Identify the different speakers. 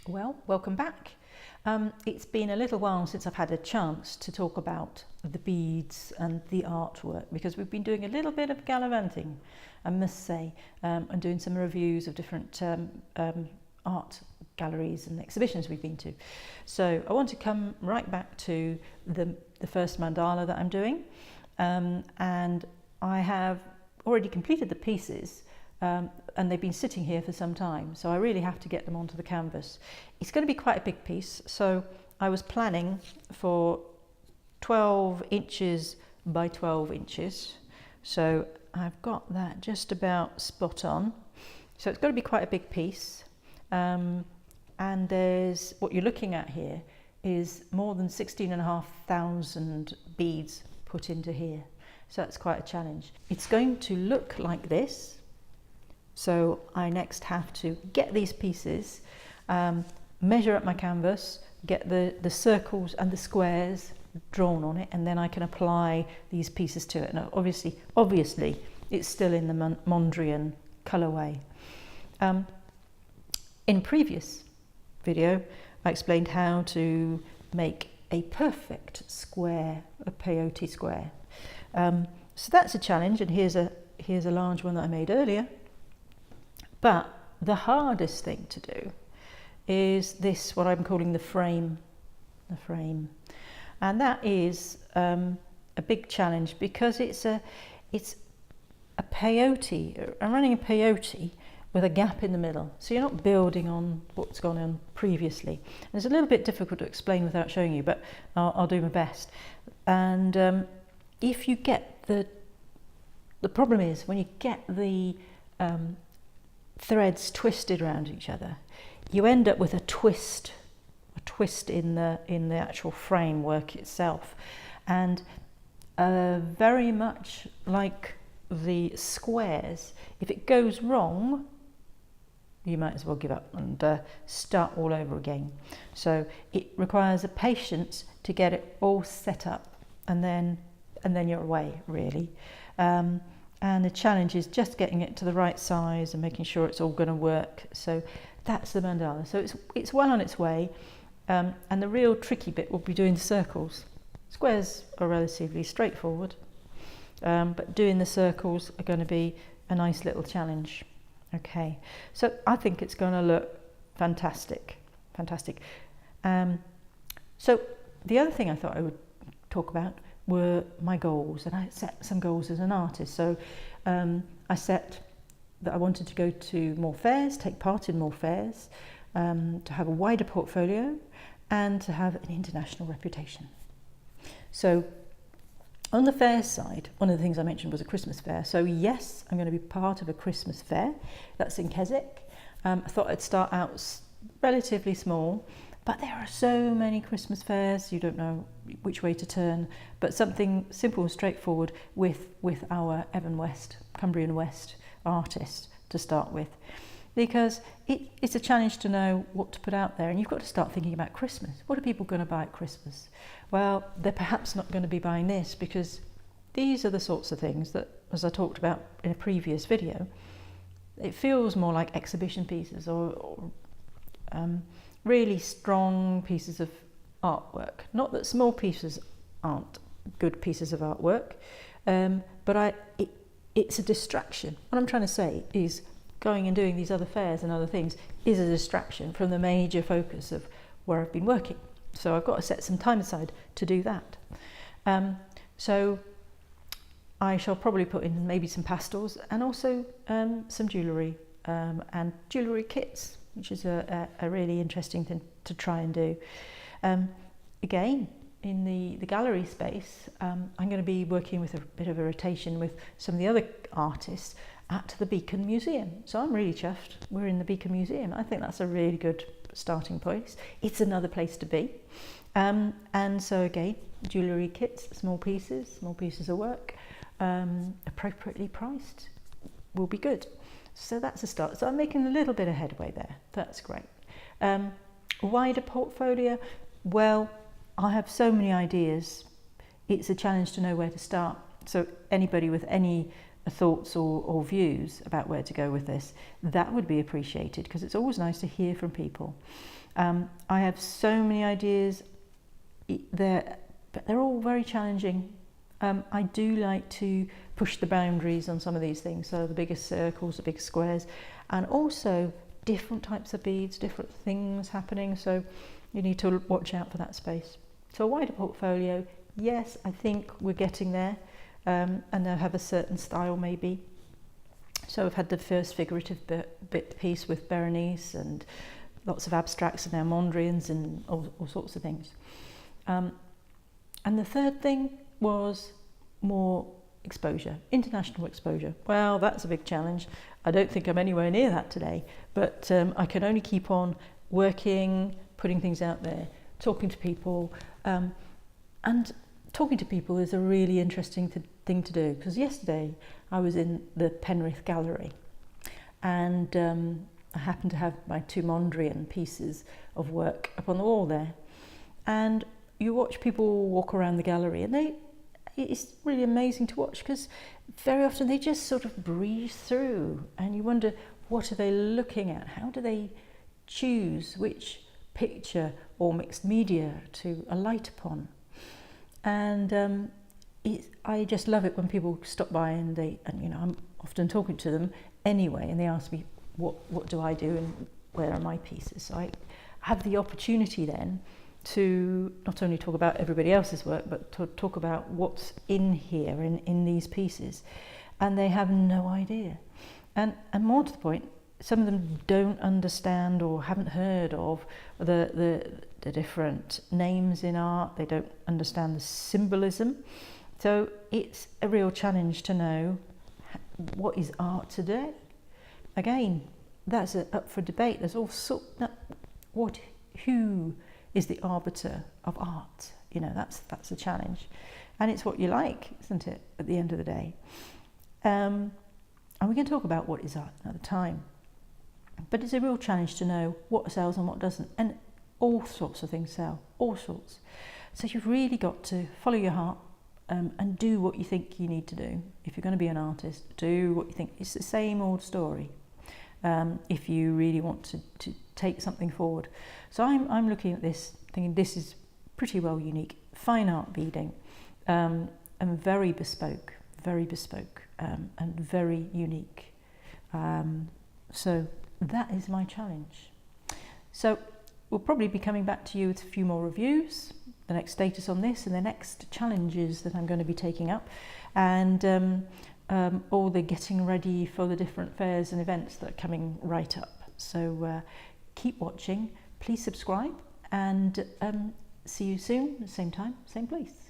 Speaker 1: Well, welcome back. It's been a little while since I've had a chance to talk about the beads and the artwork because we've been doing a little bit of gallivanting, I must say, and doing some reviews of different art galleries and exhibitions we've been to. So I want to come right back to the first mandala that I'm doing, and I have already completed the pieces. And they've been sitting here for some time, so I really have to get them onto the canvas. It's going to be quite a big piece, so I was planning for 12 inches by 12 inches, so I've got that just about spot on. So it's going to be quite a big piece, and there's what you're looking at here is more than 16,500 beads put into here, so that's quite a challenge. It's going to look like this. So I next have to get these pieces, measure up my canvas, get the circles and the squares drawn on it, and then I can apply these pieces to it. Now, obviously, it's still in the Mondrian colourway. In previous video, I explained how to make a perfect square, a peyote square. So that's a challenge, and here's a large one that I made earlier. But the hardest thing to do is this, what I'm calling the frame. And that is a big challenge because it's a peyote. I'm running a peyote with a gap in the middle. So you're not building on what's gone on previously. And it's a little bit difficult to explain without showing you, but I'll do my best. And if you get the problem is when you get the threads twisted around each other, you end up with a twist in the actual framework itself, and very much like the squares, if it goes wrong, you might as well give up and start all over again. So it requires a patience to get it all set up, and then you're away, really. And the challenge is just getting it to the right size and making sure it's all going to work. So that's the mandala. So it's well on its way. And the real tricky bit will be doing the circles. Squares are relatively straightforward, but doing the circles are going to be a nice little challenge. Okay, so I think it's going to look fantastic. So the other thing I thought I would talk about were my goals, and I set some goals as an artist. So I set that I wanted to go to more fairs, take part in more fairs, to have a wider portfolio, and to have an international reputation. So on the fair side, one of the things I mentioned was a Christmas fair. So yes, I'm going to be part of a Christmas fair. That's in Keswick. I thought I'd start out relatively small, but there are so many Christmas fairs, you don't know which way to turn, but something simple and straightforward with our Evan West, Cumbrian West artist to start with. Because it's a challenge to know what to put out there, and you've got to start thinking about Christmas. What are people going to buy at Christmas? Well, they're perhaps not going to be buying this, because these are the sorts of things that, as I talked about in a previous video, it feels more like exhibition pieces or really strong pieces of artwork. Not that small pieces aren't good pieces of artwork, but it's a distraction. What I'm trying to say is going and doing these other fairs and other things is a distraction from the major focus of where I've been working. So I've got to set some time aside to do that. So I shall probably put in maybe some pastels and also some jewellery and jewellery kits, which is a really interesting thing to try and do. Again, in the gallery space, I'm going to be working with a bit of a rotation with some of the other artists at the Beacon Museum. So I'm really chuffed we're in the Beacon Museum. I think that's a really good starting place. It's another place to be. And so again, jewellery kits, small pieces of work, appropriately priced will be good. So that's a start. So I'm making a little bit of headway there. That's great. Wider portfolio, well, I have so many ideas. It's a challenge to know where to start. So anybody with any thoughts or views about where to go with this, that would be appreciated, because it's always nice to hear from people. I have so many ideas there, but they're all very challenging. I do like to push the boundaries on some of these things, so the bigger circles, the bigger squares, and also different types of beads, different things happening, so you need to watch out for that space. So a wider portfolio, yes, I think we're getting there, and I have a certain style maybe. So I've had the first figurative bit piece with Berenice, and lots of abstracts and now Mondrians and all sorts of things. And the third thing was more exposure, international exposure. Well, that's a big challenge. I don't think I'm anywhere near that today, but I can only keep on working, putting things out there, talking to people, and talking to people is a really interesting thing to do, because yesterday I was in the Penrith Gallery, and I happened to have my 2 Mondrian pieces of work up on the wall there, and you watch people walk around the gallery, and it's really amazing to watch, because very often they just sort of breeze through, and you wonder, what are they looking at? How do they choose which picture or mixed media to alight upon? And I just love it when people stop by, and you know, I'm often talking to them anyway, and they ask me what do I do and where are my pieces. So I have the opportunity then to not only talk about everybody else's work, but to talk about what's in here in these pieces, and they have no idea. And more to the point, some of them don't understand or haven't heard of the different names in art. They don't understand the symbolism. So it's a real challenge to know what is art today. Again, that's up for debate. There's all sorts. Who is the arbiter of art? You know, that's a challenge, and it's what you like, isn't it? At the end of the day, and we can talk about what is art another time. But it's a real challenge to know what sells and what doesn't, and all sorts of things sell, all sorts. So you've really got to follow your heart and do what you think you need to do. If you're going to be an artist, do what you think. It's the same old story. If you really want to take something forward. So I'm looking at this, thinking this is pretty well unique, fine art beading, and very bespoke, and very unique. So that is my challenge. So we'll probably be coming back to you with a few more reviews, the next status on this, and the next challenges that I'm going to be taking up, and all the getting ready for the different fairs and events that are coming right up. So keep watching, please subscribe, and see you soon, same time, same place.